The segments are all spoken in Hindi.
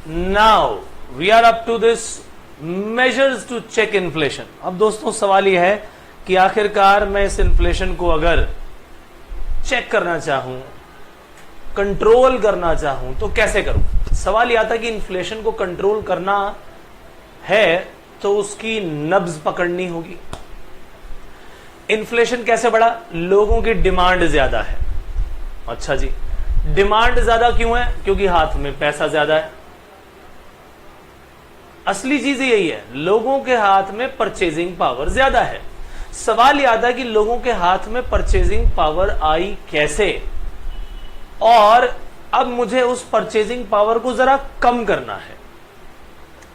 Now we are up to this measures to check inflation. अब दोस्तों सवाल यह है कि आखिरकार मैं इस इन्फ्लेशन को अगर चेक करना चाहूं, कंट्रोल करना चाहूं तो कैसे करूं। सवाल यह आता कि इन्फ्लेशन को कंट्रोल करना है तो उसकी नब्ज पकड़नी होगी। इन्फ्लेशन कैसे बढ़ा? लोगों की डिमांड ज्यादा है। अच्छा जी, डिमांड ज्यादा क्यों है? क्योंकि हाथ में पैसा ज्यादा है। असली चीज यही है, लोगों के हाथ में परचेजिंग पावर ज्यादा है। सवाल यह आता है कि लोगों के हाथ में परचेजिंग पावर आई कैसे, और अब मुझे उस परचेजिंग पावर को जरा कम करना है।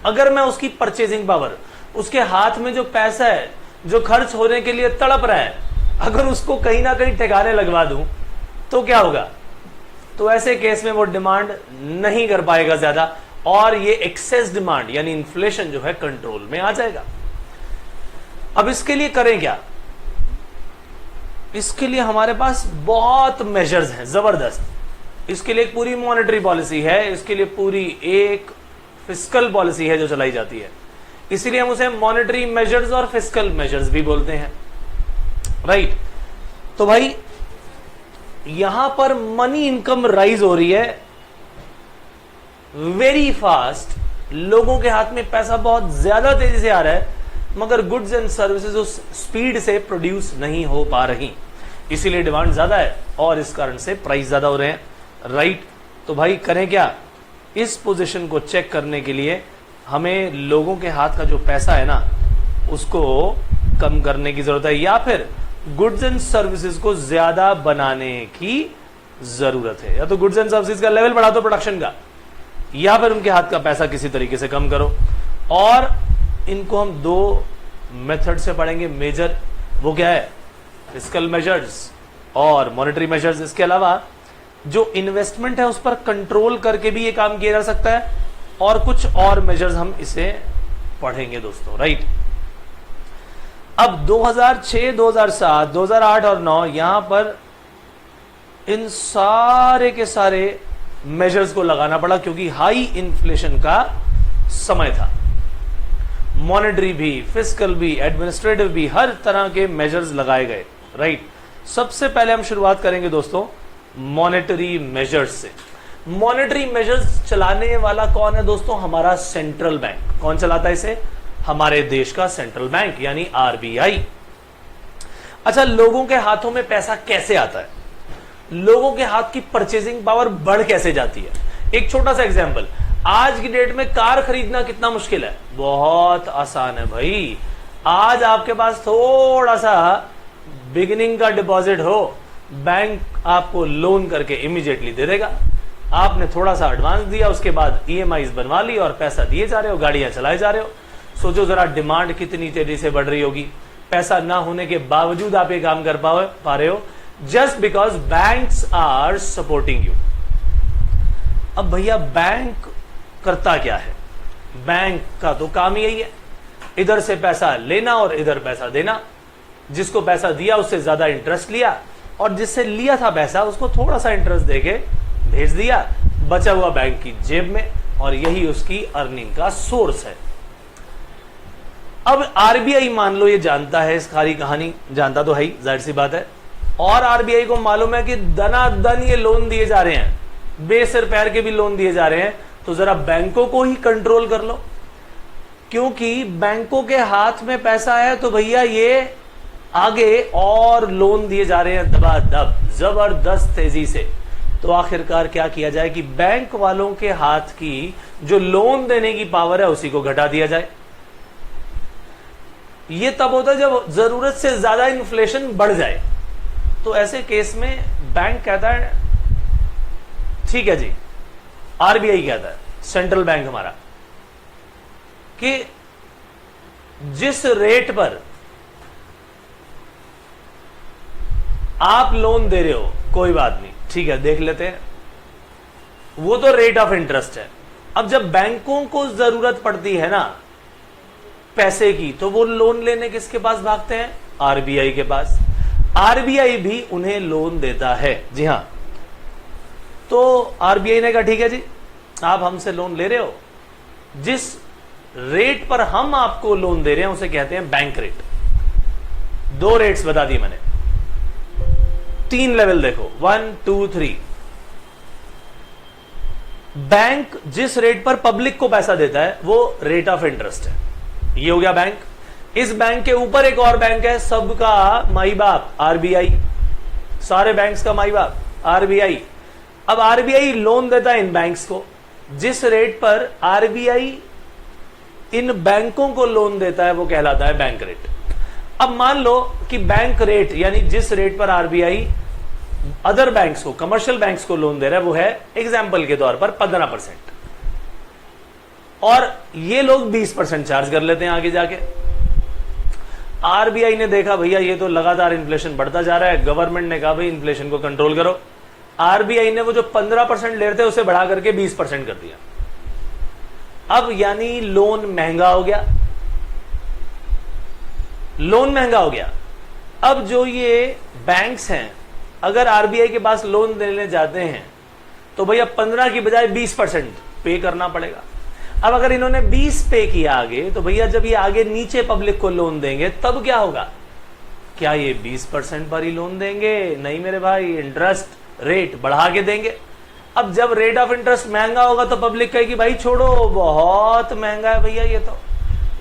अगर मैं उसकी परचेजिंग पावर, उसके हाथ में जो पैसा है जो खर्च होने के लिए तड़प रहा है, अगर उसको कहीं ना कहीं ठिकाने लगवा दूं तो क्या होगा? तो ऐसे केस में वो डिमांड नहीं कर पाएगा ज्यादा, और ये एक्सेस डिमांड यानी इन्फ्लेशन जो है कंट्रोल में आ जाएगा। अब इसके लिए करें क्या? इसके लिए हमारे पास बहुत मेजर्स हैं जबरदस्त। इसके लिए एक पूरी मॉनेटरी पॉलिसी है, इसके लिए पूरी एक फिस्कल पॉलिसी है जो चलाई जाती है। इसीलिए हम उसे मॉनेटरी मेजर्स और फिस्कल मेजर्स भी बोलते हैं, राइट। तो भाई यहां पर मनी इनकम राइज हो रही है वेरी फास्ट। लोगों के हाथ में पैसा बहुत ज्यादा तेजी से आ रहा है, मगर गुड्स एंड सर्विसेज उस स्पीड से प्रोड्यूस नहीं हो पा रही। इसीलिए डिमांड ज्यादा है और इस कारण से प्राइस ज्यादा हो रहे हैं, राइट। तो भाई करें क्या? इस पोजीशन को चेक करने के लिए हमें लोगों के हाथ का जो पैसा है ना उसको कम करने की जरूरत है, या फिर गुड्स एंड सर्विसेज को ज्यादा बनाने की जरूरत है। या तो गुड्स एंड सर्विसेज का लेवल बढ़ा दो प्रोडक्शन का, या फिर उनके हाथ का पैसा किसी तरीके से कम करो। और इनको हम दो मेथड से पढ़ेंगे मेजर। वो क्या है? फिस्कल मेजर्स और मॉनेटरी मेजर्स। इसके अलावा जो इन्वेस्टमेंट है उस पर कंट्रोल करके भी ये काम किया जा सकता है, और कुछ और मेजर्स हम इसे पढ़ेंगे दोस्तों, राइट। अब 2006, 2007, 2008 और 2009 यहां पर इन सारे के सारे मेजर्स को लगाना पड़ा, क्योंकि हाई इन्फ्लेशन का समय था। मॉनेटरी भी, फिस्कल भी, एडमिनिस्ट्रेटिव भी, हर तरह के मेजर्स लगाए गए, राइट। सबसे पहले हम शुरुआत करेंगे दोस्तों मॉनेटरी मेजर्स से। मॉनेटरी मेजर्स चलाने वाला कौन है दोस्तों? हमारा सेंट्रल बैंक। कौन चलाता है इसे? हमारे देश का सेंट्रल बैंक यानी आरबीआई। अच्छा, लोगों के हाथों में पैसा कैसे आता है? लोगों के हाथ की परचेजिंग पावर बढ़ कैसे जाती है? एक छोटा सा एग्जांपल, आज की डेट में कार खरीदना कितना मुश्किल है? बहुत आसान है भाई। आज आपके पास थोड़ा सा बिगिनिंग का डिपॉजिट हो, बैंक आपको लोन करके इमीडिएटली दे देगा। आपने थोड़ा सा एडवांस दिया, उसके बाद ईएमआईज बनवा ली और पैसा दिए जा रहे हो, गाड़ियां चलाए जा रहे हो। सोचो जरा डिमांड कितनी तेजी से बढ़ रही होगी। पैसा ना होने के बावजूद आप ये काम कर पा रहे हो, just because banks are supporting you. अब भैया बैंक करता क्या है? बैंक का तो काम यही है, इधर से पैसा लेना और इधर पैसा देना। जिसको पैसा दिया उससे ज्यादा इंटरेस्ट लिया, और जिससे लिया था पैसा उसको थोड़ा सा इंटरेस्ट देके भेज दिया, बचा हुआ बैंक की जेब में, और यही उसकी अर्निंग का सोर्स है। अब आरबीआई मान लो ये जानता है, इस सारी कहानी जानता तो है ही, जाहिर सी बात है। और आरबीआई को मालूम है कि दनादन ये लोन दिए जा रहे हैं, बेसिर पैर के भी लोन दिए जा रहे हैं, तो जरा बैंकों को ही कंट्रोल कर लो। क्योंकि बैंकों के हाथ में पैसा है तो भैया ये आगे और लोन दिए जा रहे हैं दबादब, जबरदस्त तेजी से। तो आखिरकार क्या किया जाए कि बैंक वालों के हाथ की जो लोन देने की पावर है उसी को घटा दिया जाए। ये तब होता है जब जरूरत से ज्यादा इन्फ्लेशन बढ़ जाए। तो ऐसे केस में बैंक कहता है ठीक है जी, आरबीआई कहता है, सेंट्रल बैंक हमारा, कि जिस रेट पर आप लोन दे रहे हो कोई बात नहीं, ठीक है देख लेते हैं, वो तो रेट ऑफ इंटरेस्ट है। अब जब बैंकों को जरूरत पड़ती है ना पैसे की, तो वो लोन लेने किसके पास भागते हैं? आरबीआई के पास। आरबीआई भी उन्हें लोन देता है, जी हां। तो आरबीआई ने कहा ठीक है जी, आप हमसे लोन ले रहे हो, जिस रेट पर हम आपको लोन दे रहे हैं उसे कहते हैं बैंक रेट। 2 रेट्स बता दिए मैंने, 3 लेवल देखो, 1 2 3। बैंक जिस रेट पर पब्लिक को पैसा देता है वो रेट ऑफ इंटरेस्ट है, ये हो गया बैंक। इस बैंक के ऊपर एक और बैंक है, सबका माई बाप आरबीआई, सारे बैंक्स का माई बाप आरबीआई। अब आरबीआई लोन देता है इन बैंक्स को, जिस रेट पर आरबीआई इन बैंकों को लोन देता है वो कहलाता है बैंक रेट। अब मान लो कि बैंक रेट यानी जिस रेट पर आरबीआई अदर बैंक्स को, कमर्शियल बैंक्स को लोन दे रहा है वो है एग्जाम्पल के तौर पर 15%, और ये लोग 20% चार्ज कर लेते हैं आगे जाके। आरबीआई ने देखा भैया ये तो लगातार इन्फ्लेशन बढ़ता जा रहा है, गवर्नमेंट ने कहा भाई इन्फ्लेशन को कंट्रोल करो। आरबीआई ने वो जो 15% ले रहे थे उसे बढ़ा करके 20% कर दिया। अब यानी लोन महंगा हो गया, लोन महंगा हो गया। अब जो ये बैंक्स हैं अगर आरबीआई के पास लोन देने जाते हैं तो भैया 15 की बजाय 20% पे करना पड़ेगा। अब अगर इन्होंने 20 पे किया आगे, तो भैया जब ये आगे नीचे पब्लिक को लोन देंगे तब क्या होगा? क्या ये 20% पर ही लोन देंगे? नहीं मेरे भाई, इंटरेस्ट रेट बढ़ा के देंगे। अब जब रेट ऑफ इंटरेस्ट महंगा होगा तो पब्लिक कहेगी भाई छोड़ो, बहुत महंगा है भैया ये तो,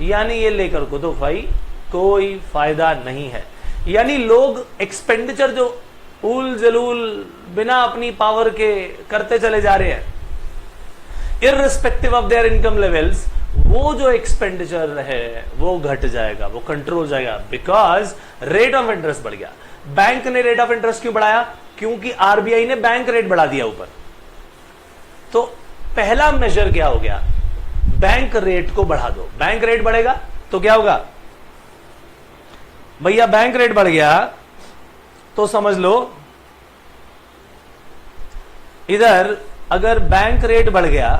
यानी ये लेकर को तो भाई कोई फायदा नहीं है। यानी लोग एक्सपेंडिचर जो उल जलूल बिना अपनी पावर के करते चले जा रहे हैं, irrespective of their income levels, वो जो एक्सपेंडिचर है वो घट जाएगा, वो कंट्रोल हो जाएगा, बिकॉज रेट ऑफ इंटरेस्ट बढ़ गया। बैंक ने रेट ऑफ इंटरेस्ट क्यों बढ़ाया? क्योंकि आरबीआई ने बैंक रेट बढ़ा दिया ऊपर। तो पहला मेजर क्या हो गया? बैंक रेट को बढ़ा दो। बैंक रेट बढ़ेगा तो क्या होगा भैया? बैंक रेट बढ़ गया तो समझ लो इधर अगर बैंक रेट बढ़ गया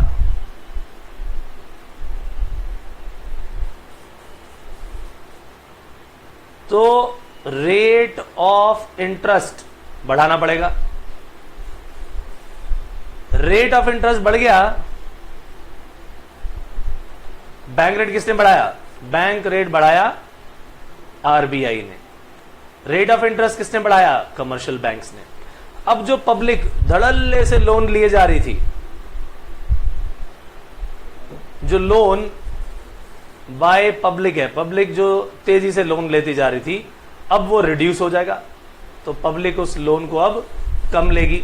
तो रेट ऑफ इंटरेस्ट बढ़ाना पड़ेगा। रेट ऑफ इंटरेस्ट बढ़ गया, बैंक रेट किसने बढ़ाया? बैंक रेट बढ़ाया आरबीआई ने। रेट ऑफ इंटरेस्ट किसने बढ़ाया? कमर्शियल बैंक्स ने। अब जो पब्लिक धड़ल्ले से लोन लिए जा रही थी, जो लोन बाय पब्लिक है, पब्लिक जो तेजी से लोन लेती जा रही थी, अब वो रिड्यूस हो जाएगा। तो पब्लिक उस लोन को अब कम लेगी।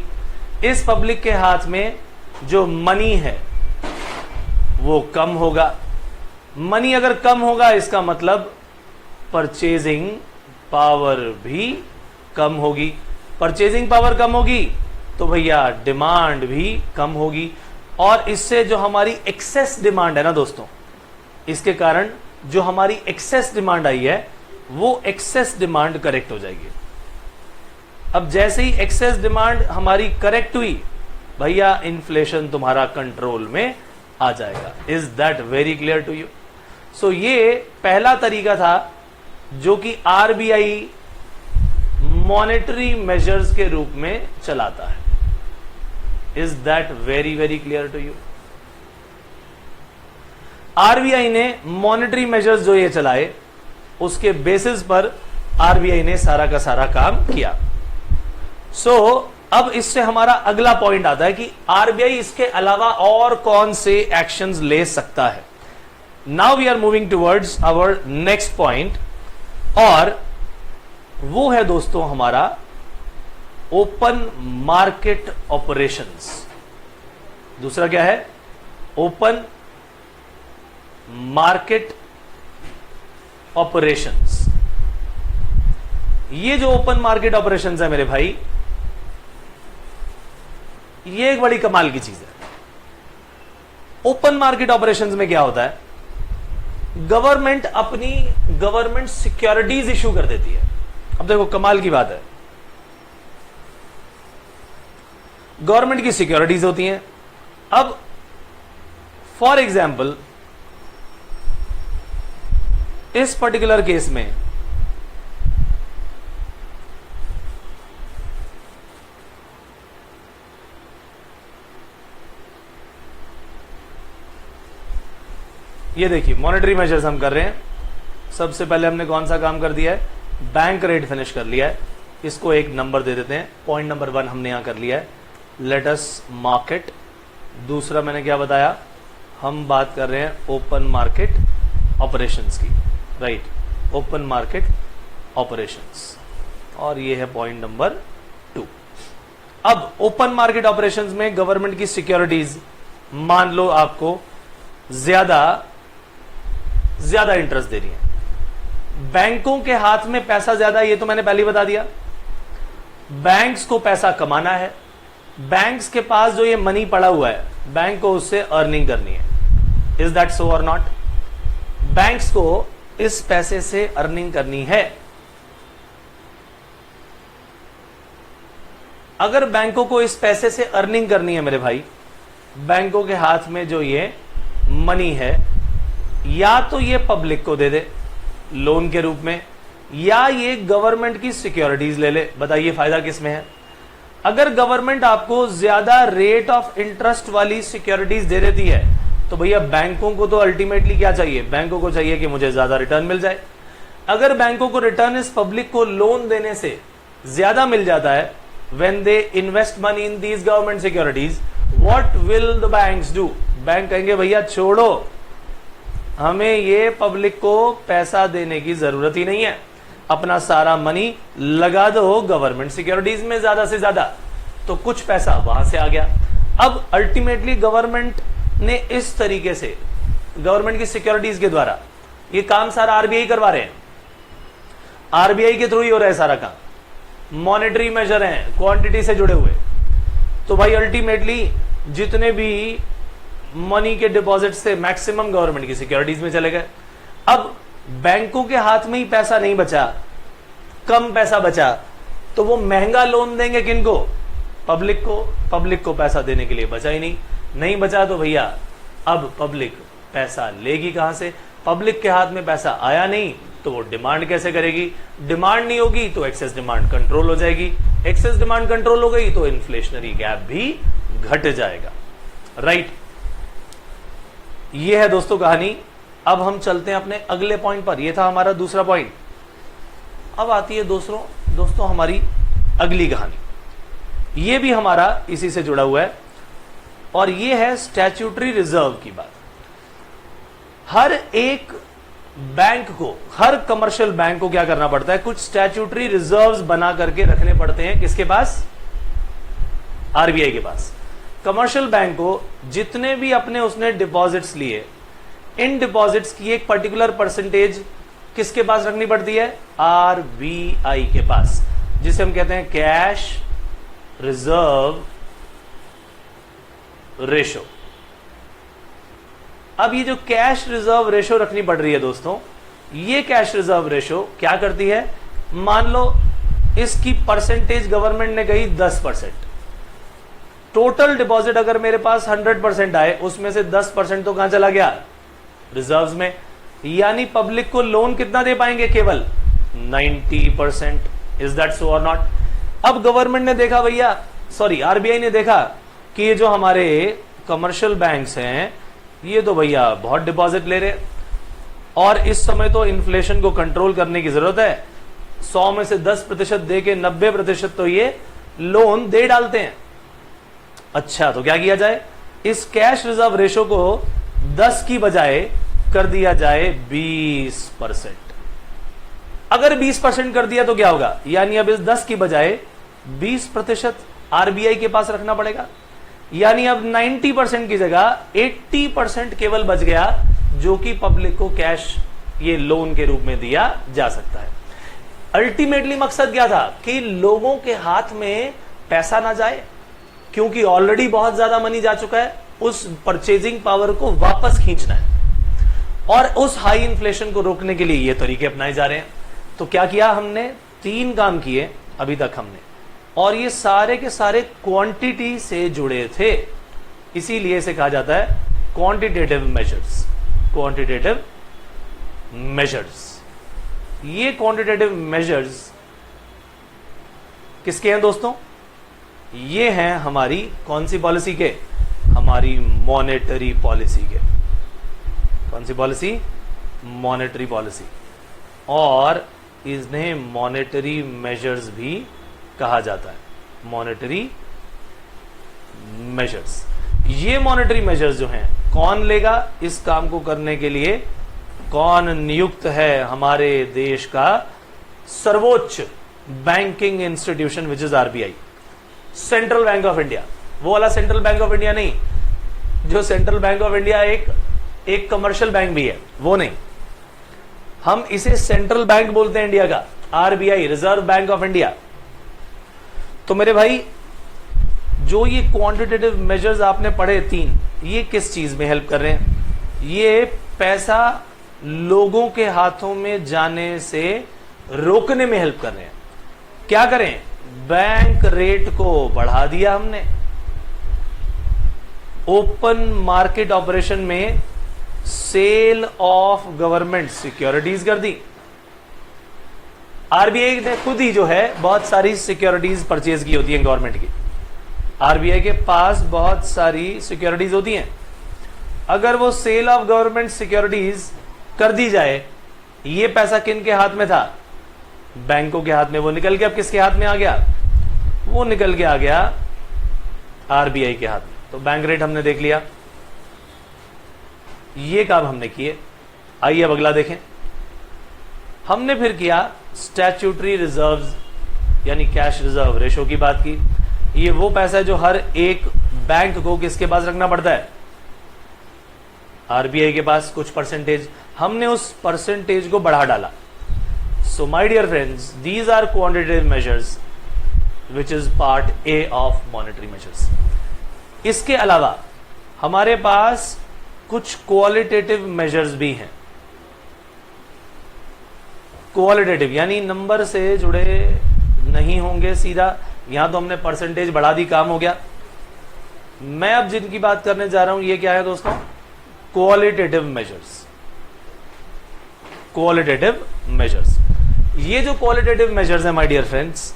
इस पब्लिक के हाथ में जो मनी है वो कम होगा। मनी अगर कम होगा इसका मतलब परचेजिंग पावर भी कम होगी। परचेजिंग पावर कम होगी तो भैया डिमांड भी कम होगी, और इससे जो हमारी एक्सेस डिमांड है ना दोस्तों, इसके कारण जो हमारी एक्सेस डिमांड आई है वो एक्सेस डिमांड करेक्ट हो जाएगी। अब जैसे ही एक्सेस डिमांड हमारी करेक्ट हुई भैया इन्फ्लेशन तुम्हारा कंट्रोल में आ जाएगा। Is that very clear to you? So ये पहला तरीका था जो कि आरबीआई मॉनेटरी मेजर्स के रूप में चलाता है। Is that very very clear to you? RBI ने मॉनेटरी मेजर्स जो ये चलाए उसके बेसिस पर आरबीआई ने सारा का सारा काम किया। अब इससे हमारा अगला पॉइंट आता है कि आरबीआई इसके अलावा और कौन से एक्शंस ले सकता है। Now we are moving towards our next point, और वो है दोस्तों हमारा ओपन मार्केट ऑपरेशंस। दूसरा क्या है? Open market operations. ये जो ओपन मार्केट ऑपरेशंस है मेरे भाई, ये एक बड़ी कमाल की चीज है। ओपन मार्केट ऑपरेशंस में क्या होता है? गवर्नमेंट अपनी गवर्नमेंट सिक्योरिटीज इशू कर देती है। अब देखो कमाल की बात है, गवर्नमेंट की सिक्योरिटीज होती हैं। अब फॉर एग्जाम्पल इस पर्टिकुलर केस में ये देखिए मॉनेटरी मेजर्स हम कर रहे हैं। सबसे पहले हमने कौन सा काम कर दिया है, बैंक रेट फिनिश कर लिया है, इसको एक नंबर दे देते हैं, पॉइंट नंबर 1 हमने यहां कर लिया है, लेट अस मार्केट। दूसरा मैंने क्या बताया, हम बात कर रहे हैं ओपन मार्केट ऑपरेशंस की, राइट, ओपन मार्केट ऑपरेशंस, और ये है पॉइंट नंबर 2। अब ओपन मार्केट ऑपरेशंस में गवर्नमेंट की सिक्योरिटीज मान लो आपको ज्यादा इंटरेस्ट दे रही है, बैंकों के हाथ में पैसा ज्यादा है, ये तो मैंने पहले ही बता दिया। बैंक्स को पैसा कमाना है, बैंक्स के पास जो ये मनी पड़ा हुआ है, बैंक को उससे अर्निंग करनी है। इज दैट सो और नॉट? बैंक्स को इस पैसे से अर्निंग करनी है। अगर बैंकों को इस पैसे से अर्निंग करनी है मेरे भाई, बैंकों के हाथ में जो ये मनी है, या तो ये पब्लिक को दे दे लोन के रूप में, या ये गवर्नमेंट की सिक्योरिटीज ले ले। बताइए फायदा किसमें है? अगर गवर्नमेंट आपको ज्यादा रेट ऑफ इंटरेस्ट वाली सिक्योरिटीज दे देती है तो भैया बैंकों को तो अल्टीमेटली क्या चाहिए, बैंकों को चाहिए कि मुझे ज्यादा रिटर्न मिल जाए। अगर बैंकों को रिटर्न इस पब्लिक को लोन देने से ज्यादा मिल जाता है, when they invest money in these government securities, what will the banks do? Bank कहेंगे भैया छोड़ो, हमें ये पब्लिक को पैसा देने की जरूरत ही नहीं है, अपना सारा मनी लगा दो गवर्नमेंट सिक्योरिटीज में ज्यादा से ज्यादा। तो कुछ पैसा वहां से आ गया। अब अल्टीमेटली गवर्नमेंट ने इस तरीके से गवर्नमेंट की सिक्योरिटीज के द्वारा ये काम सारा आरबीआई करवा रहे हैं, आरबीआई के थ्रू ही हो रहा है सारा काम, मॉनेटरी मेजर हैं, क्वांटिटी से जुड़े हुए। तो भाई अल्टीमेटली जितने भी मनी के डिपॉजिट से मैक्सिमम गवर्नमेंट की सिक्योरिटीज में चले गए। अब बैंकों के हाथ में ही पैसा नहीं बचा, कम पैसा बचा, तो वो महंगा लोन देंगे किनको? पब्लिक को। पब्लिक को पैसा देने के लिए बचा ही नहीं बचा तो भैया अब पब्लिक पैसा लेगी कहां से? पब्लिक के हाथ में पैसा आया नहीं तो वो डिमांड कैसे करेगी? डिमांड नहीं होगी तो एक्सेस डिमांड कंट्रोल हो जाएगी, एक्सेस डिमांड कंट्रोल हो गई तो इन्फ्लेशनरी गैप भी घट जाएगा, राइट। ये है दोस्तों कहानी। अब हम चलते हैं अपने अगले पॉइंट पर। यह था हमारा दूसरा पॉइंट। अब आती है दोस्तों हमारी अगली कहानी। यह भी हमारा इसी से जुड़ा हुआ है, और यह है स्टैट्यूटरी रिजर्व की बात। हर एक बैंक को, हर कमर्शियल बैंक को क्या करना पड़ता है? कुछ स्टैट्यूटरी रिजर्व्स बना करके रखने पड़ते हैं। किसके पास? आरबीआई के पास। कमर्शियल बैंक को जितने भी अपने उसने डिपॉजिट्स लिए, इन डिपॉजिट्स की एक पर्टिकुलर परसेंटेज किसके पास रखनी पड़ती है? आरबीआई के पास, जिसे हम कहते हैं कैश रिजर्व रेशो। अब ये जो कैश रिजर्व रेशो रखनी पड़ रही है दोस्तों, ये कैश रिजर्व रेशो क्या करती है? मान लो इसकी परसेंटेज गवर्नमेंट ने कही 10%। टोटल डिपॉजिट अगर मेरे पास 100% आए, उसमें से 10% तो कहां चला गया? रिजर्व्स में। यानी पब्लिक को लोन कितना दे पाएंगे? केवल 90%। इज दैट सो और नॉट? अब गवर्नमेंट ने देखा भैया, सॉरी आरबीआई ने देखा कि ये जो हमारे कमर्शियल बैंक्स हैं, ये तो भैया बहुत डिपॉजिट ले रहे हैं, और इस समय तो इन्फ्लेशन को कंट्रोल करने की जरूरत है। 100 में से 10% दे के 90% तो ये लोन दे डालते हैं। अच्छा, तो क्या किया जाए? इस कैश रिजर्व रेशो को 10 की बजाय कर दिया जाए 20%। अगर 20% कर दिया तो क्या होगा? यानी अब इस 10 की बजाय 20% आरबीआई के पास रखना पड़ेगा। यानी अब 90% की जगह 80% केवल बच गया, जो कि पब्लिक को कैश ये लोन के रूप में दिया जा सकता है। अल्टीमेटली मकसद क्या था? कि लोगों के हाथ में पैसा ना जाए, क्योंकि ऑलरेडी बहुत ज्यादा मनी जा चुका है, उस परचेजिंग पावर को वापस खींचना है, और उस हाई इन्फ्लेशन को रोकने के लिए ये तरीके अपनाए जा रहे हैं। तो क्या किया हमने? 3 काम किए अभी तक हमने, और ये सारे के सारे क्वांटिटी से जुड़े थे, इसीलिए इसे कहा जाता है क्वांटिटेटिव मेजर्स। क्वांटिटेटिव मेजर्स, ये क्वांटिटेटिव मेजर्स किसके हैं दोस्तों? ये हैं हमारी कौन सी पॉलिसी के? हमारी मॉनेटरी पॉलिसी के। कौन सी पॉलिसी? Monetary policy. और इन्हें मॉनेटरी मेजर्स भी कहा जाता है, मॉनेटरी मेजर्स। ये मॉनेटरी मेजर्स जो हैं, कौन लेगा इस काम को करने के लिए? कौन नियुक्त है? हमारे देश का सर्वोच्च banking institution which is RBI, central bank of India. वो वाला सेंट्रल बैंक ऑफ इंडिया नहीं, जो सेंट्रल बैंक ऑफ इंडिया एक कमर्शियल बैंक भी है, वो नहीं। हम इसे सेंट्रल बैंक बोलते हैं इंडिया का, RBI, reserve bank of India. तो मेरे भाई, जो ये क्वांटिटेटिव मेजर्स आपने पढ़े 3, ये किस चीज में हेल्प कर रहे हैं? ये पैसा लोगों के हाथों में जाने से रोकने में हेल्प कर रहे हैं। क्या करें? बैंक रेट को बढ़ा दिया हमने, ओपन मार्केट ऑपरेशन में सेल ऑफ गवर्नमेंट सिक्योरिटीज कर दी। आरबीआई ने खुद ही जो है बहुत सारी सिक्योरिटीज परचेज की होती है गवर्नमेंट की। आरबीआई के पास बहुत सारी सिक्योरिटीज होती हैं। अगर वो सेल ऑफ गवर्नमेंट सिक्योरिटीज कर दी जाए, ये पैसा किन के हाथ में था? बैंकों के हाथ में। वो निकल के अब किसके हाथ में आ गया? वो निकल के आ गया आरबीआई के हाथ में। तो बैंक रेट हमने देख लिया, ये काम हमने किए। आइए अब अगला देखें। हमने फिर किया स्टैट्यूटरी रिजर्व्स, यानी कैश रिजर्व रेशो की बात की। ये वो पैसा है जो हर एक बैंक को किसके पास रखना पड़ता है? आरबीआई के पास कुछ परसेंटेज। हमने उस परसेंटेज को बढ़ा डाला। So my dear friends, these are quantitative measures which is part A of monetary measures. इसके अलावा हमारे पास कुछ क्वालिटेटिव मेजर्स भी हैं। क्वालिटेटिव यानी नंबर से जुड़े नहीं होंगे सीधा। यहां तो हमने परसेंटेज बढ़ा दी, काम हो गया। मैं अब जिनकी बात करने जा रहा हूं, ये क्या है दोस्तों? Qualitative measures. क्वालिटेटिव मेजर्स, ये जो क्वालिटेटिव मेजर्स हैं माय डियर फ्रेंड्स,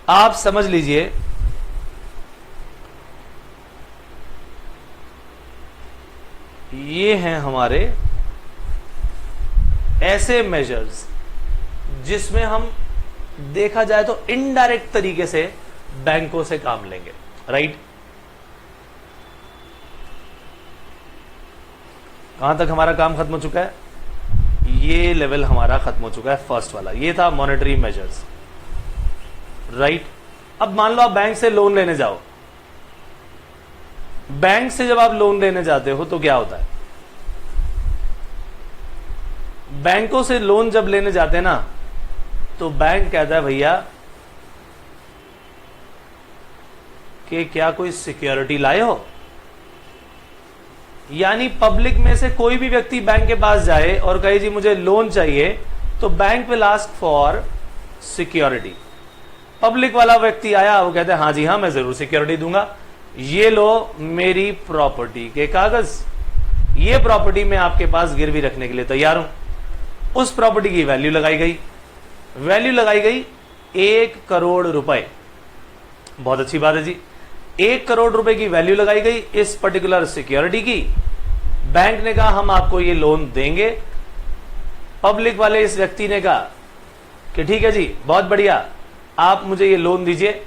आप समझ लीजिए ये हैं हमारे ऐसे मेजर्स जिसमें हम देखा जाए तो इनडायरेक्ट तरीके से बैंकों से काम लेंगे, राइट? कहां तक हमारा काम खत्म हो चुका है? ये लेवल हमारा खत्म हो चुका है, फर्स्ट वाला। ये था मॉनेटरी मेजर्स, राइट? अब मान लो आप बैंक से लोन लेने जाओ। बैंक से जब आप लोन लेने जाते हो तो क्या होता है? बैंकों से लोन जब लेने जाते हैं ना, तो बैंक कहता है भैया कि क्या कोई सिक्योरिटी लाए हो? यानी पब्लिक में से कोई भी व्यक्ति बैंक के पास जाए और कहे जी मुझे लोन चाहिए, तो bank will ask for security. Public वाला व्यक्ति आया, वो कहते हैं हाँ जी हाँ, मैं जरूर सिक्योरिटी दूंगा। ये लो मेरी प्रॉपर्टी के कागज, ये प्रॉपर्टी मैं आपके पास गिरवी रखने के लिए तैयार हूं। उस प्रॉपर्टी की वैल्यू लगाई गई। वैल्यू लगाई गई 1 करोड़ रुपए। बहुत अच्छी बात है जी, 1 करोड़ रुपए की वैल्यू लगाई गई इस पर्टिकुलर सिक्योरिटी की। बैंक ने कहा हम आपको ये लोन देंगे। पब्लिक वाले इस व्यक्ति ने कहा कि ठीक है जी, बहुत बढ़िया, आप मुझे ये लोन दीजिए,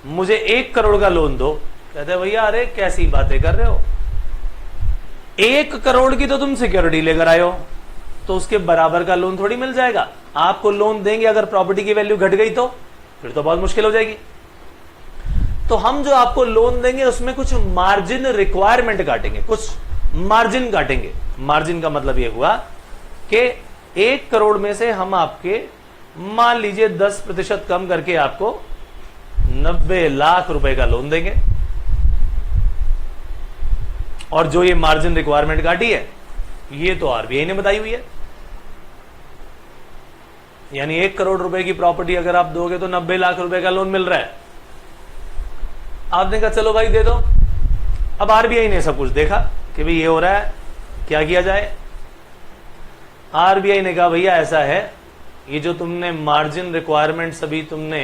मुझे 1 करोड़ का लोन दो। कहते भैया अरे कैसी बातें कर रहे हो, 1 करोड़ की तो तुम सिक्योरिटी लेकर आए हो, तो उसके बराबर का लोन थोड़ी मिल जाएगा। आपको लोन देंगे, अगर प्रॉपर्टी की वैल्यू घट गई तो फिर तो बहुत मुश्किल हो जाएगी। तो हम जो आपको लोन देंगे उसमें कुछ मार्जिन रिक्वायरमेंट काटेंगे, कुछ मार्जिन काटेंगे। मार्जिन का मतलब यह हुआ कि 1 करोड़ में से हम आपके मान लीजिए 10% कम करके आपको 90 लाख रुपए का लोन देंगे। और जो ये मार्जिन रिक्वायरमेंट काटी है, ये तो आरबीआई ने बताई हुई है। यानी 1 करोड़ रुपए की प्रॉपर्टी अगर आप दोगे तो 90 लाख रुपए का लोन मिल रहा है। आपने कहा चलो भाई दे दो। अब आरबीआई ने सब कुछ देखा कि भाई ये हो रहा है, क्या किया जाए? आरबीआई ने कहा भैया ऐसा है, ये जो तुमने मार्जिन रिक्वायरमेंट्स अभी तुमने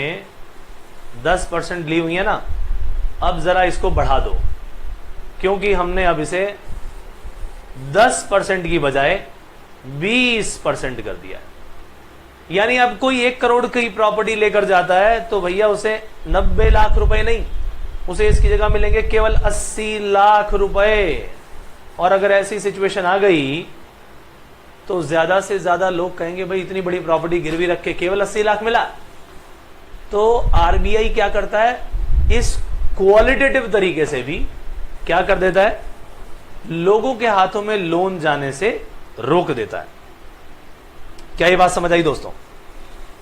10% ली हुई है ना, अब जरा इसको बढ़ा दो, क्योंकि हमने अब इसे 10% की बजाय 20% कर दिया है। यानी अब कोई 1 करोड़ की प्रॉपर्टी लेकर जाता है तो भैया उसे 90 लाख रुपए नहीं, उसे इसकी जगह मिलेंगे केवल 80 लाख रुपए। और अगर ऐसी सिचुएशन आ गई तो ज्यादा से ज्यादा लोग कहेंगे भाई इतनी बड़ी प्रॉपर्टी गिरवी रख के केवल 80 लाख मिला। तो आरबीआई क्या करता है, इस क्वालिटेटिव तरीके से भी क्या कर देता है, लोगों के हाथों में लोन जाने से रोक देता है। क्या ये बात समझ आई दोस्तों?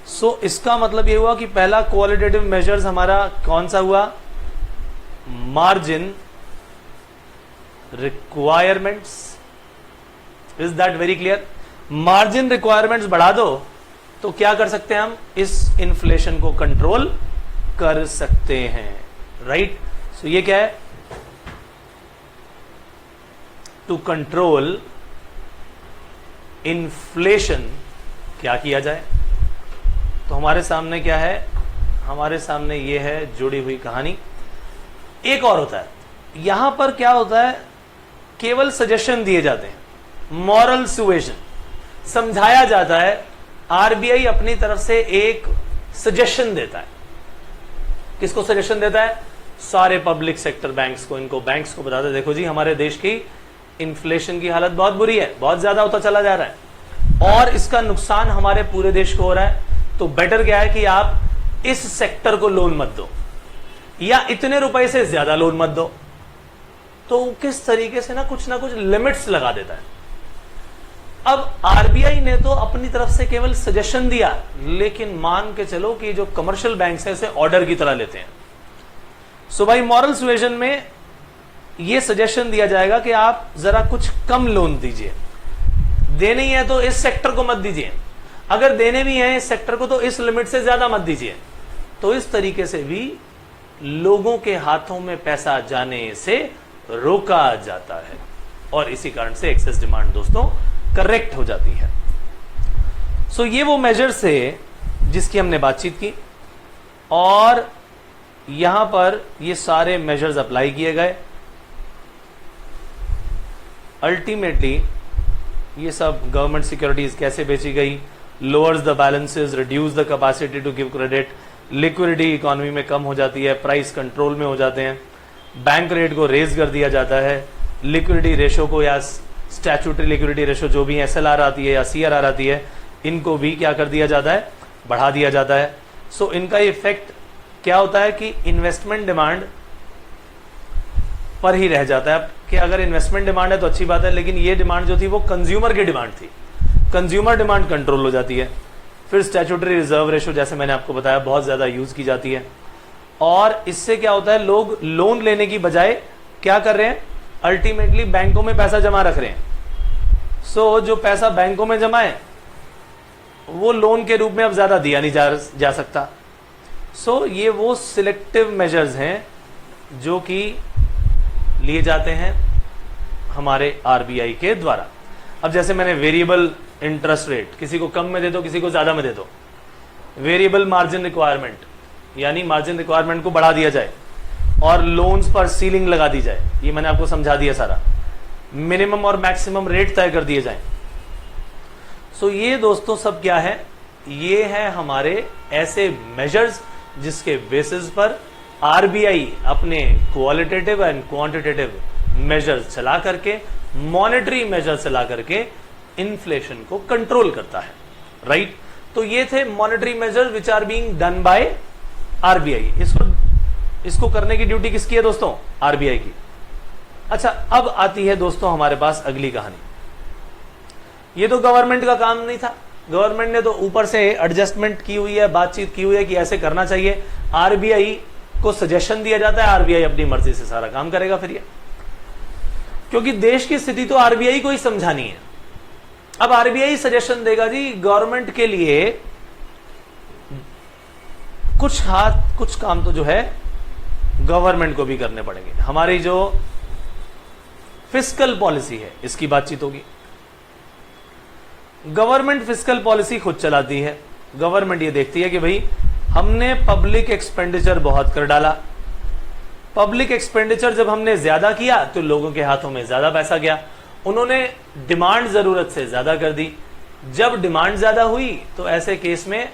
सो इसका मतलब ये हुआ कि पहला क्वालिटेटिव मेजर्स हमारा कौन सा हुआ, margin requirements. Is that very clear? Margin requirements बढ़ा दो तो क्या कर सकते हैं हम, इस इन्फ्लेशन को कंट्रोल कर सकते हैं, राइट? सो ये क्या है, टू कंट्रोल इन्फ्लेशन क्या किया जाए। तो हमारे सामने क्या है, हमारे सामने ये है जुड़ी हुई कहानी। एक और होता है, यहां पर क्या होता है, केवल सजेशन दिए जाते हैं, मॉरल सुएशन समझाया जाता है। आरबीआई अपनी तरफ से एक सजेशन देता है। किसको सजेशन देता है? सारे पब्लिक सेक्टर बैंक्स को, इनको बैंक्स को बताते देखो जी हमारे देश की इन्फ्लेशन की हालत बहुत बुरी है, बहुत ज्यादा होता चला जा रहा है और इसका नुकसान हमारे पूरे देश को हो रहा है। तो बेटर क्या है कि आप इस सेक्टर को लोन मत दो या इतने रुपए से ज्यादा लोन मत दो। तो किस तरीके से ना कुछ लिमिट्स लगा देता है। अब आरबीआई ने तो अपनी तरफ से केवल सजेशन दिया, लेकिन मान के चलो कि जो कमर्शियल बैंक्स है इसे ऑर्डर की तरह लेते हैं। सो भाई मॉरल सुएशन में यह सजेशन दिया जाएगा कि आप जरा कुछ कम लोन दीजिए, देने ही है तो इस सेक्टर को मत दीजिए, अगर देने भी है इस सेक्टर को तो इस लिमिट से ज्यादा मत दीजिए। तो इस तरीके से भी लोगों के हाथों में पैसा जाने से रोका जाता है और इसी कारण से एक्सेस डिमांड दोस्तों करेक्ट हो जाती है। सो ये वो मेजर्स है जिसकी हमने बातचीत की और यहां पर ये सारे मेजर्स अप्लाई किए गए। अल्टीमेटली ये सब गवर्नमेंट सिक्योरिटीज कैसे बेची गई, lowers the balances, reduce the capacity to give credit, liquidity economy में कम हो जाती है, प्राइस कंट्रोल में हो जाते हैं, बैंक रेट को रेज कर दिया जाता है, लिक्विडिटी रेशो को या स्टैट्यूटरी लिक्विडिटी रेशो जो भी एसएलआर आती है या सीआरआर आती है, इनको भी क्या कर दिया जाता है, बढ़ा दिया जाता है। सो इनका इफेक्ट क्या होता है कि इन्वेस्टमेंट डिमांड पर ही रह जाता है कि अगर इन्वेस्टमेंट डिमांड है तो अच्छी बात है, लेकिन ये डिमांड जो थी वो कंज्यूमर की डिमांड थी, कंज्यूमर डिमांड कंट्रोल हो जाती है। फिर स्टैट्यूटरी रिजर्व रेशो जैसे मैंने आपको बताया बहुत ज्यादा यूज की जाती है और इससे क्या होता है, लोग लोन लेने की बजाय क्या कर रहे हैं, अल्टीमेटली बैंकों में पैसा जमा रख रहे हैं। सो जो पैसा बैंकों में जमा है वो लोन के रूप में अब ज्यादा दिया नहीं जा सकता। सो ये वो सिलेक्टिव मेजर्स हैं जो कि लिए जाते हैं हमारे आरबीआई के द्वारा। अब जैसे मैंने वेरिएबल इंटरेस्ट रेट, किसी को कम में दे दो किसी को ज्यादा में दे दो, वेरिएबल मार्जिन रिक्वायरमेंट यानी मार्जिन रिक्वायरमेंट को बढ़ा दिया जाए और लोन्स पर सीलिंग लगा दी जाए, ये मैंने आपको समझा दिया सारा, मिनिमम और मैक्सिमम रेट तय कर दिए जाएं। सो ये दोस्तों सब क्या है, ये है हमारे ऐसे मेजर्स जिसके बेसिस पर आरबीआई अपने क्वालिटेटिव एंड क्वांटिटेटिव मेजर्स चला करके, मॉनेटरी मेजर्स चला करके इन्फ्लेशन को कंट्रोल करता है, राइट? तो ये थे monetary measures which are being done by RBI. इसको करने की ड्यूटी किसकी है दोस्तों? आरबीआई की। अच्छा, अब आती है दोस्तों हमारे पास अगली कहानी। ये तो गवर्नमेंट का काम नहीं था, गवर्नमेंट ने तो ऊपर से एडजस्टमेंट की हुई है, बातचीत की हुई है कि ऐसे करना चाहिए, आरबीआई को सजेशन दिया जाता है, आरबीआई अपनी मर्जी से सारा काम करेगा। फिर ये क्योंकि देश की स्थिति तो आरबीआई को ही समझानी है। अब आरबीआई सजेशन देगा जी गवर्नमेंट के लिए, कुछ काम तो जो है गवर्नमेंट को भी करने पड़ेंगे। हमारी जो फिस्कल पॉलिसी है इसकी बातचीत होगी। गवर्नमेंट फिस्कल पॉलिसी खुद चलाती है। गवर्नमेंट ये देखती है कि भाई हमने पब्लिक एक्सपेंडिचर बहुत कर डाला, पब्लिक एक्सपेंडिचर जब हमने ज्यादा किया तो लोगों के हाथों में ज्यादा पैसा गया उन्होंने डिमांड जरूरत से ज्यादा कर दी। जब डिमांड ज्यादा हुई तो ऐसे केस में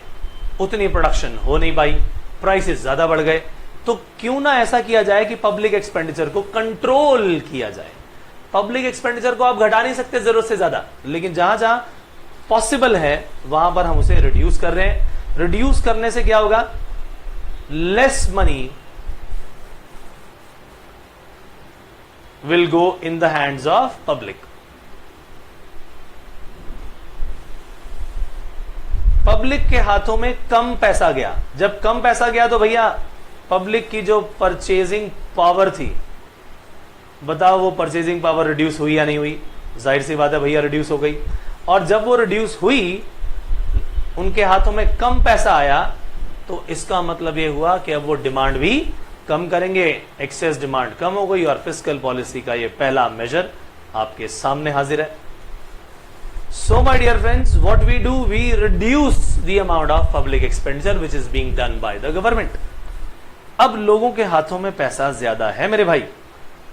उतनी प्रोडक्शन हो नहीं पाई, प्राइसेस ज्यादा बढ़ गए। तो क्यों ना ऐसा किया जाए कि पब्लिक एक्सपेंडिचर को कंट्रोल किया जाए। पब्लिक एक्सपेंडिचर को आप घटा नहीं सकते जरूरत से ज्यादा, लेकिन जहां जहां पॉसिबल है वहां पर हम उसे रिड्यूस कर रहे हैं। रिड्यूस करने से क्या होगा, less money will go in the hands of public. Public के हाथों में कम पैसा गया। जब कम पैसा गया तो भैया पब्लिक की जो परचेजिंग पावर थी, बताओ वो परचेजिंग पावर रिड्यूस हुई या नहीं हुई? जाहिर सी बात है भैया रिड्यूस हो गई। और जब वो रिड्यूस हुई, उनके हाथों में कम पैसा आया, तो इसका मतलब ये हुआ कि अब वो डिमांड भी कम करेंगे। एक्सेस डिमांड कम हो गई और फिस्कल पॉलिसी का ये पहला मेजर आपके सामने हाजिर है। So my dear friends, what we do, we reduce the amount of public expenditure which is being done by the government. अब लोगों के हाथों में पैसा ज्यादा है मेरे भाई,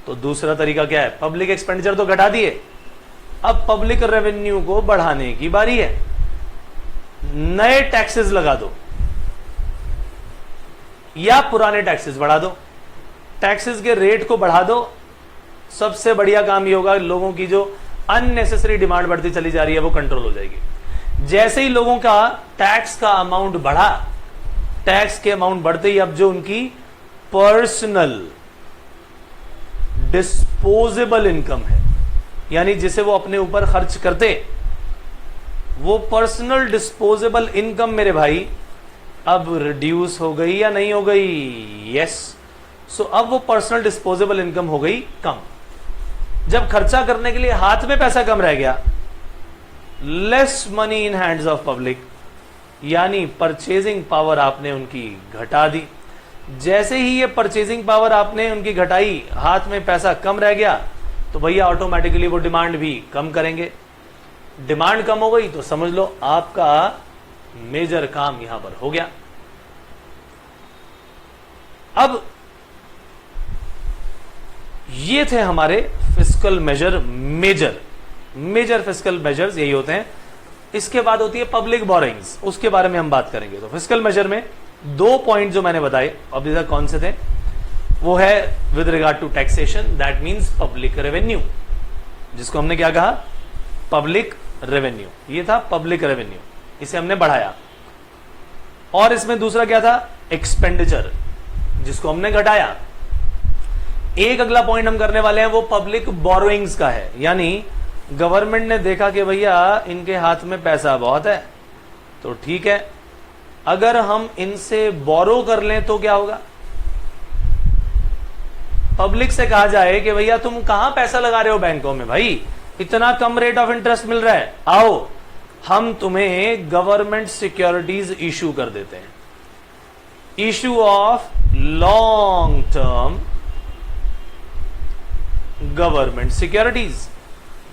तो दूसरा तरीका क्या है? पब्लिक एक्सपेंडिचर तो घटा दिए, अब पब्लिक रेवेन्यू को बढ़ाने की बारी है। नए टैक्सेस लगा दो या पुराने टैक्सेस बढ़ा दो, टैक्सेस के रेट को बढ़ा दो। सबसे बढ़िया काम ये होगा, लोगों की जो अननेसेसरी डिमांड बढ़ती चली जा रही है वो कंट्रोल हो जाएगी। जैसे ही लोगों का टैक्स का अमाउंट बढ़ा, टैक्स के अमाउंट बढ़ते ही अब जो उनकी पर्सनल डिस्पोजेबल इनकम है, यानी जिसे वो अपने ऊपर खर्च करते, वो पर्सनल डिस्पोजेबल इनकम मेरे भाई अब रिड्यूस हो गई या नहीं हो गई? यस। सो अब वो पर्सनल डिस्पोजेबल इनकम हो गई कम। जब खर्चा करने के लिए हाथ में पैसा कम रह गया, less money in hands of public, यानी परचेजिंग पावर आपने उनकी घटा दी। जैसे ही ये परचेजिंग पावर आपने उनकी घटाई, हाथ में पैसा कम रह गया, तो भैया ऑटोमेटिकली वो डिमांड भी कम करेंगे। डिमांड कम हो गई तो समझ लो आपका मेजर काम यहां पर हो गया। अब ये थे हमारे fiscal measure, measure fiscal measures यही होते हैं। इसके बाद होती है पब्लिक बोरोइंग्स, उसके बारे में हम बात करेंगे। तो फिस्कल मेजर में दो पॉइंट जो मैंने बताए अभी तक कौन से थे, वो है with regard to taxation, that means public revenue, जिसको हमने क्या कहा? Public revenue. ये था पब्लिक रेवेन्यू, इसे हमने बढ़ाया। और इसमें दूसरा क्या था? एक्सपेंडिचर, जिसको हमने घटाया। एक अगला पॉइंट हम करने वाले हैं वो पब्लिक बोरोइंग्स का है, यानी गवर्नमेंट ने देखा कि भैया इनके हाथ में पैसा बहुत है, तो ठीक है, अगर हम इनसे बोरो कर लें तो क्या होगा? पब्लिक से कहा जाए कि भैया तुम कहां पैसा लगा रहे हो बैंकों में, भाई इतना कम रेट ऑफ इंटरेस्ट मिल रहा है, आओ हम तुम्हें गवर्नमेंट सिक्योरिटीज इशू कर देते हैं। Issue of long term government securities.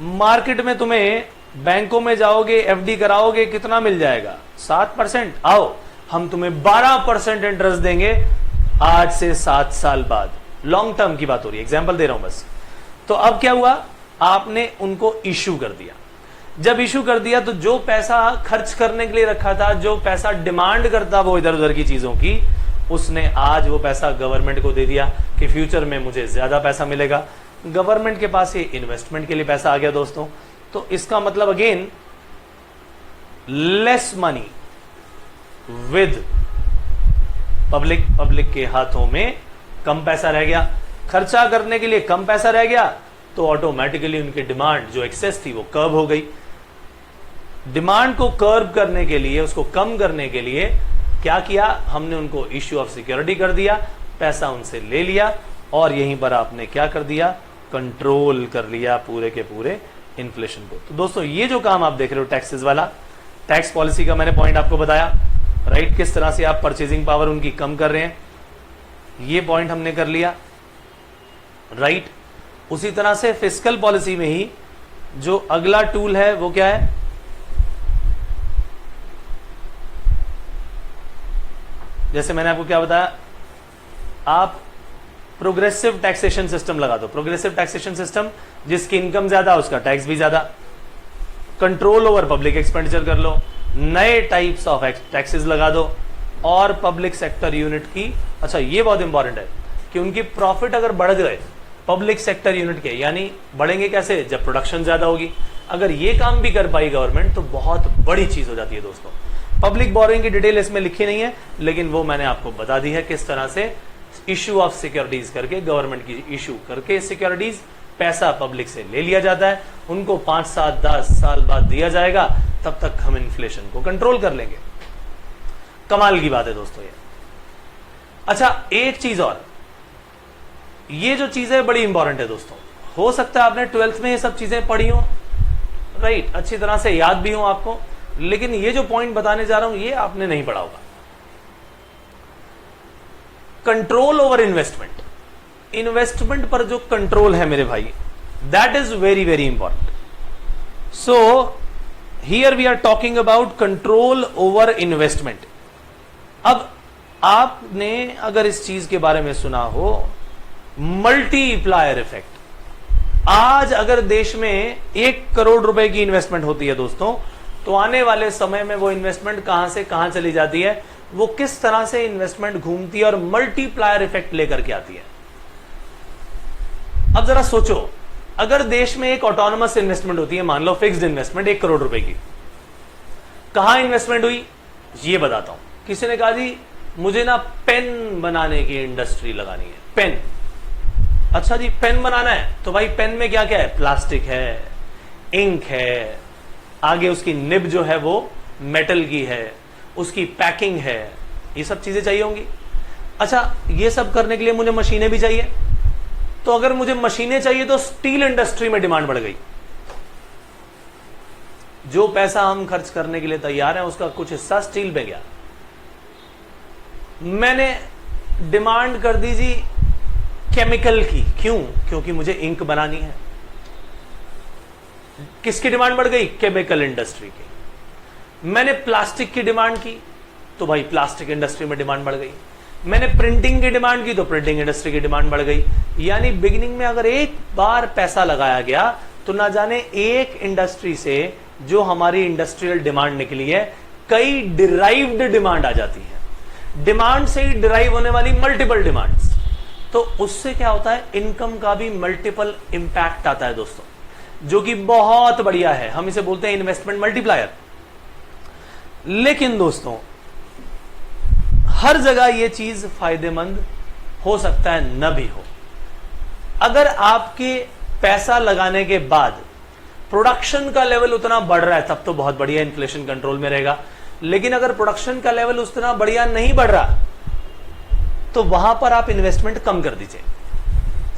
Market में तुम्हें बैंकों में जाओगे, एफडी कराओगे, कितना मिल जाएगा? 7%। आओ हम तुम्हें 12% इंटरेस्ट देंगे आज से 7 साल बाद। लॉन्ग टर्म की बात हो रही है, एग्जांपल दे रहा हूं बस। तो अब क्या हुआ? आपने उनको इशू कर दिया। जब इशू कर दिया तो जो पैसा खर्च करने के लिए रखा था, जो पैसा डिमांड करता वो इधर उधर की चीजों की, उसने आज वो पैसा गवर्नमेंट को दे दिया कि फ्यूचर में मुझे ज्यादा पैसा मिलेगा। गवर्नमेंट के पास ये इन्वेस्टमेंट के लिए पैसा आ गया दोस्तों। तो इसका मतलब again less money with public, public के हाथों में कम पैसा रह गया, खर्चा करने के लिए कम पैसा रह गया, तो ऑटोमेटिकली उनकी डिमांड जो एक्सेस थी वो कर्व हो गई। डिमांड को कर्व करने के लिए, उसको कम करने के लिए क्या किया? हमने उनको इश्यू ऑफ सिक्योरिटी कर दिया, पैसा उनसे ले लिया और यहीं पर आपने क्या कर दिया? कंट्रोल कर लिया पूरे के पूरे इन्फ्लेशन को। तो दोस्तों ये जो काम आप देख रहे हो टैक्सेस वाला, टैक्स पॉलिसी का मैंने पॉइंट आपको बताया, राइट? किस तरह से आप परचेजिंग पावर उनकी कम कर रहे हैं, ये पॉइंट हमने कर लिया, राइट? उसी तरह से फिस्कल पॉलिसी में ही जो अगला टूल है वो क्या है? जैसे मैंने आपको क्या बताया, आप प्रोग्रेसिव टैक्सेशन सिस्टम लगा दो। प्रोग्रेसिव टैक्सेशन सिस्टम, जिसकी इनकम ज्यादा उसका टैक्स भी ज्यादा। कंट्रोल ओवर पब्लिक एक्सपेंडिचर कर लो, नए टाइप्स ऑफ टैक्सेस लगा दो, और पब्लिक सेक्टर यूनिट की, अच्छा ये बहुत इंपॉर्टेंट है कि उनकी प्रॉफिट अगर बढ़ गए पब्लिक सेक्टर यूनिट के, यानी बढ़ेंगे कैसे, जब प्रोडक्शन ज्यादा होगी, अगर ये काम भी कर पाई गवर्नमेंट तो बहुत बड़ी चीज हो जाती है दोस्तों। पब्लिक बोरोइंग की डिटेल इसमें लिखी नहीं है, लेकिन वो मैंने आपको बता दी है किस तरह से इशू ऑफ सिक्योरिटीज करके, गवर्नमेंट की इशू करके सिक्योरिटीज, पैसा पब्लिक से ले लिया जाता है, उनको 5, 7, 10 साल बाद दिया जाएगा, तब तक हम इन्फ्लेशन को कंट्रोल कर लेंगे। कमाल की बात है दोस्तों ये। अच्छा एक चीज और, ये जो चीजें बड़ी इंपॉर्टेंट है दोस्तों, हो सकता है आपने 12th में ये सब चीजें पढ़ी हो, राइट, अच्छी तरह से याद भी हो आपको, लेकिन ये जो पॉइंट बताने जा रहा हूं ये आपने नहीं पढ़ा होगा। कंट्रोल ओवर इन्वेस्टमेंट, इन्वेस्टमेंट पर जो कंट्रोल है मेरे भाई, that is very very important. So here we are talking about control over investment. अब आपने अगर इस चीज के बारे में सुना हो, मल्टीप्लायर इफेक्ट, आज अगर देश में 1 करोड़ रुपए की इन्वेस्टमेंट होती है दोस्तों, तो आने वाले समय में वो इन्वेस्टमेंट कहां से कहां चली जाती है, वो किस तरह से इन्वेस्टमेंट घूमती है और मल्टीप्लायर इफेक्ट लेकर के आती है। अब जरा सोचो, अगर देश में एक ऑटोनोमस इन्वेस्टमेंट होती है, मान लो फिक्स्ड इन्वेस्टमेंट 1 करोड़ रुपए की, कहां इन्वेस्टमेंट हुई ये बताता हूं। किसी ने कहा जी मुझे ना पेन बनाने की इंडस्ट्री लगानी है, पेन, अच्छा जी पेन बनाना है, तो भाई पेन में क्या क्या है, प्लास्टिक है, इंक है, आगे उसकी निब जो है वो मेटल की है, उसकी पैकिंग है, ये सब चीजें चाहिए होंगी। अच्छा ये सब करने के लिए मुझे मशीनें भी चाहिए, तो अगर मुझे मशीनें चाहिए तो स्टील इंडस्ट्री में डिमांड बढ़ गई। जो पैसा हम खर्च करने के लिए तैयार है उसका कुछ हिस्सा स्टील में गया। मैंने डिमांड कर दी जी केमिकल की, क्यों, क्योंकि मुझे इंक बनानी है। किसकी डिमांड बढ़ गई, केमिकल इंडस्ट्री की। मैंने प्लास्टिक की डिमांड की तो भाई प्लास्टिक इंडस्ट्री में डिमांड बढ़ गई। मैंने प्रिंटिंग की डिमांड की तो प्रिंटिंग इंडस्ट्री की डिमांड बढ़ गई। यानी बिगिनिंग में अगर एक बार पैसा लगाया गया तो ना जाने एक इंडस्ट्री से जो हमारी इंडस्ट्रियल डिमांड निकली है, कई डिराइव्ड डिमांड आ जाती है। डिमांड से ही डिराइव होने वाली मल्टीपल डिमांड्स, तो उससे क्या होता है, इनकम का भी मल्टीपल इंपैक्ट आता है दोस्तों, जो कि बहुत बढ़िया है। हम इसे बोलते हैं इन्वेस्टमेंट मल्टीप्लायर। लेकिन दोस्तों हर जगह यह चीज फायदेमंद हो सकता है न भी हो। अगर आपके पैसा लगाने के बाद प्रोडक्शन का लेवल उतना बढ़ रहा है तब तो बहुत बढ़िया, इन्फ्लेशन कंट्रोल में रहेगा। लेकिन अगर प्रोडक्शन का लेवल उतना बढ़िया नहीं बढ़ रहा तो वहां पर आप इन्वेस्टमेंट कम कर दीजिए।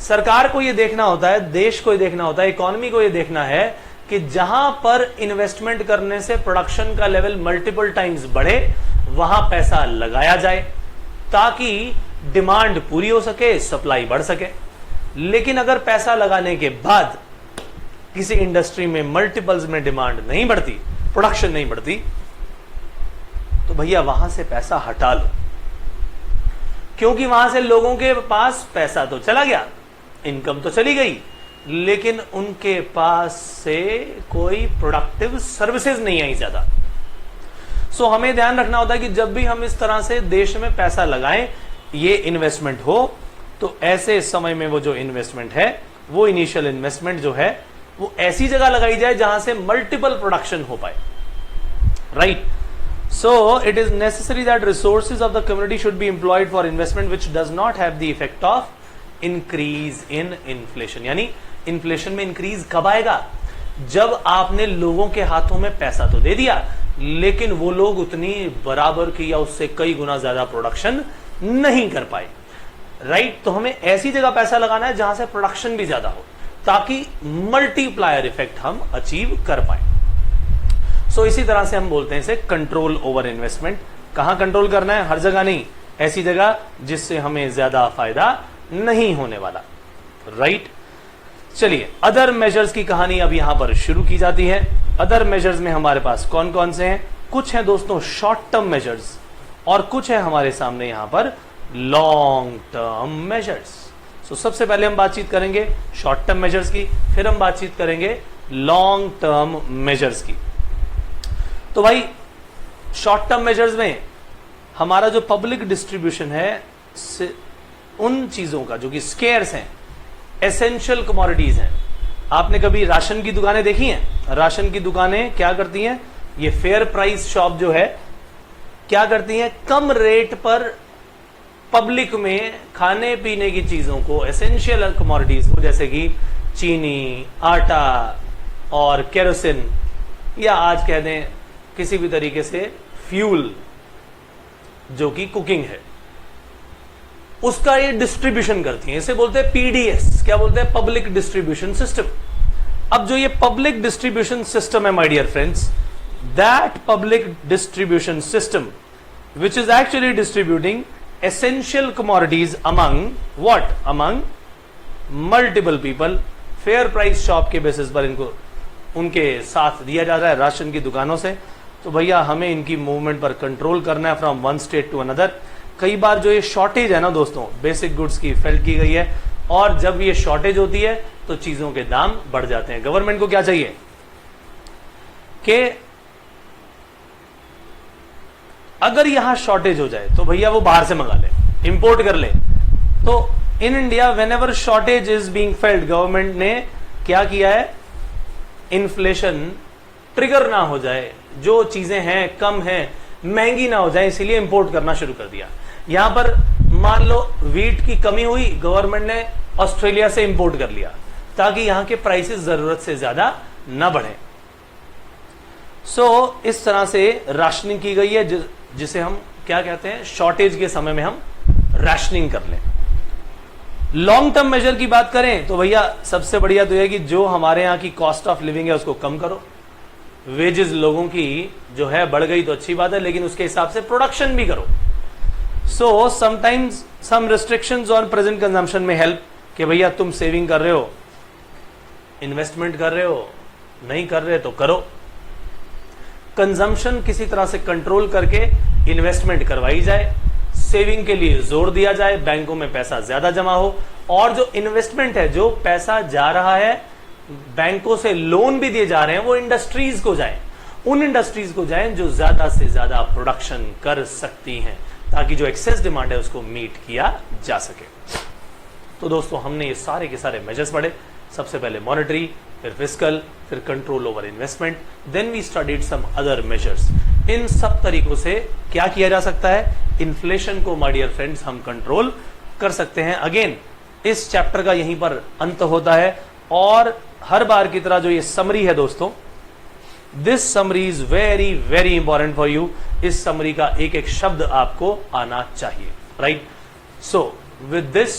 सरकार को यह देखना होता है, देश को यह देखना होता है, इकोनॉमी को यह देखना है कि जहां पर इन्वेस्टमेंट करने से प्रोडक्शन का लेवल मल्टीपल टाइम्स बढ़े वहां पैसा लगाया जाए ताकि डिमांड पूरी हो सके, सप्लाई बढ़ सके। लेकिन अगर पैसा लगाने के बाद किसी इंडस्ट्री में मल्टीपल्स में डिमांड नहीं बढ़ती, प्रोडक्शन नहीं बढ़ती, तो भैया वहां से पैसा हटा लो, क्योंकि वहां से लोगों के पास पैसा तो चला गया, इनकम तो चली गई, लेकिन उनके पास से कोई प्रोडक्टिव सर्विसेज नहीं आई ज्यादा। सो हमें ध्यान रखना होता है कि जब भी हम इस तरह से देश में पैसा लगाएं, ये इन्वेस्टमेंट हो, तो ऐसे समय में वो जो इन्वेस्टमेंट है, वो इनिशियल इन्वेस्टमेंट जो है, वो ऐसी जगह लगाई जाए जहां से मल्टीपल प्रोडक्शन हो पाए, right. So it is necessary that resources of the community should be employed for investment which does not have the effect of increase in inflation। यानी इन्फ्लेशन में इंक्रीज कब आएगा, जब आपने लोगों के हाथों में पैसा तो दे दिया लेकिन वो लोग उतनी बराबर की या उससे कई गुना ज्यादा प्रोडक्शन नहीं कर पाए, राइट। तो हमें ऐसी जगह पैसा लगाना है जहां से प्रोडक्शन भी ज्यादा हो ताकि मल्टीप्लायर इफेक्ट हम अचीव कर पाए। सो इसी तरह से हम बोलते हैं इसे कंट्रोल ओवर इन्वेस्टमेंट। कहां कंट्रोल करना है, हर जगह नहीं, ऐसी जगह जिससे हमें ज्यादा फायदा नहीं होने वाला, राइट। चलिए अदर मेजर्स की कहानी अब यहां पर शुरू की जाती है। अदर मेजर्स में हमारे पास कौन कौन से हैं, कुछ हैं दोस्तों शॉर्ट टर्म मेजर्स और कुछ है हमारे सामने यहां पर लॉन्ग टर्म मेजर्स। सबसे पहले हम बातचीत करेंगे शॉर्ट टर्म मेजर्स की, फिर हम बातचीत करेंगे लॉन्ग टर्म मेजर्स की। तो भाई शॉर्ट टर्म मेजर्स में हमारा जो पब्लिक डिस्ट्रीब्यूशन है उन चीजों का जो कि स्केर्स हैं, एसेंशियल कमोडिटीज हैं। आपने कभी राशन की दुकानें देखी हैं? राशन की दुकानें क्या करती हैं? ये फेयर प्राइस शॉप जो है क्या करती हैं? कम रेट पर पब्लिक में खाने पीने की चीजों को, एसेंशियल कमोडिटीज को, जैसे कि चीनी, आटा और केरोसिन, या आज कह दें किसी भी तरीके से फ्यूल जो कि कुकिंग है, उसका ये डिस्ट्रीब्यूशन करती हैं। इसे बोलते हैं पीडीएस। क्या बोलते हैं? Public distribution system. अब जो ये पब्लिक डिस्ट्रीब्यूशन सिस्टम है my dear friends, that public distribution system which is actually distributing essential commodities among what? Among multiple people, fair price shop के बेसिस पर इनको उनके साथ दिया जा रहा है राशन की दुकानों से। तो भैया हमें इनकी मूवमेंट पर कंट्रोल करना है from one state to another. कई बार जो ये शॉर्टेज है ना दोस्तों, बेसिक गुड्स की फेल्ट की गई है, और जब ये शॉर्टेज होती है तो चीजों के दाम बढ़ जाते हैं। गवर्नमेंट को क्या चाहिए कि अगर यहां शॉर्टेज हो जाए तो भैया वो बाहर से मंगा ले, इंपोर्ट कर ले। तो in India when ever shortage is being felt, government ने क्या किया है? इन्फ्लेशन ट्रिगर ना हो जाए, जो चीजें हैं कम हैं, महंगी ना हो जाए, इसीलिए इंपोर्ट करना शुरू कर दिया। यहां पर मान लो व्हीट की कमी हुई, गवर्नमेंट ने ऑस्ट्रेलिया से इंपोर्ट कर लिया ताकि यहां के प्राइसेस जरूरत से ज्यादा ना बढ़े। इस तरह से राशनिंग की गई है, जिसे हम क्या कहते हैं? शॉर्टेज के समय में हम राशनिंग कर लें। लॉन्ग टर्म मेजर की बात करें तो भैया सबसे बढ़िया तो यह कि जो हमारे यहां की कॉस्ट ऑफ लिविंग है उसको कम करो। वेजेस लोगों की जो है बढ़ गई तो अच्छी बात है, लेकिन उसके हिसाब से प्रोडक्शन भी करो। Sometimes some restrictions on present consumption में हेल्प, कि भैया तुम सेविंग कर रहे हो, इन्वेस्टमेंट कर रहे हो, नहीं कर रहे तो करो। कंजम्पशन किसी तरह से कंट्रोल करके इन्वेस्टमेंट करवाई जाए, सेविंग के लिए जोर दिया जाए, बैंकों में पैसा ज्यादा जमा हो, और जो इन्वेस्टमेंट है, जो पैसा जा रहा है, बैंकों से लोन भी दिए जा रहे हैं, वो इंडस्ट्रीज को जाए, उन इंडस्ट्रीज को जाए जो ज्यादा से ज्यादा प्रोडक्शन कर सकती हैं, ताकि जो एक्सेस डिमांड है उसको मीट किया जा सके। तो दोस्तों हमने ये सारे के सारे मेजर्स पढ़े। सबसे पहले मॉनेटरी, फिर फिस्कल, फिर control over investment, then we studied some other measures. इन सब तरीकों से क्या किया जा सकता है? इन्फ्लेशन को माय डियर फ्रेंड्स हम कंट्रोल कर सकते हैं। अगेन इस चैप्टर का यहीं पर अंत होता है, और हर बार की तरह जो ये समरी है दोस्तों, this summary is very very important for you. इस समरी का एक एक शब्द आपको आना चाहिए, राइट? सो विद दिस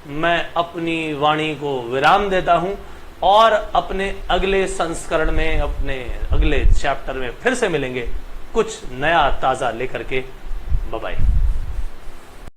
मैं अपनी वाणी को विराम देता हूं, और अपने अगले संस्करण में, अपने अगले चैप्टर में फिर से मिलेंगे कुछ नया ताजा लेकर के। Bye bye.